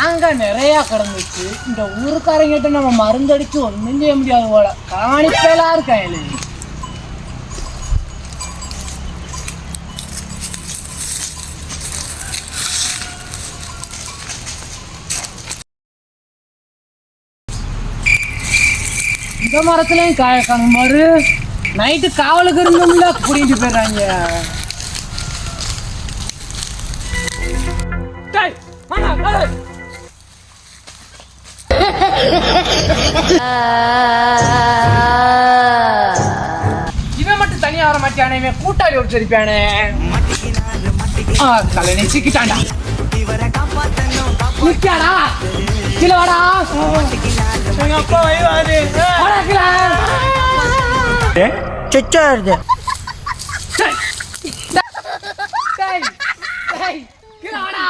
மாங்காய் நிறைய கிடந்துச்சு. இந்த ஊருக்காரங்கிட்ட நம்ம மருந்தடிச்சு ஒன்றும் செய்ய முடியாது போல. காணிப்பேலாம் இருக்கேன். இந்த மரத்துலயும் காயக்கானும் பாரு. நைட்டு காவலுக்கு இருந்தோம்ல புடிங்கிட்டு போயிடுறாங்க. இவன் மட்டும் தனியா வர மாட்டானே, இவன் கூட்டாளி ஒரு சரிப்பானே. தலை நெச்சிக்கிட்டாண்டா. நிக்காடா கீழே வாடா. எங்க அப்பா வைவாரு செச்சா இருக்கு. என்னடா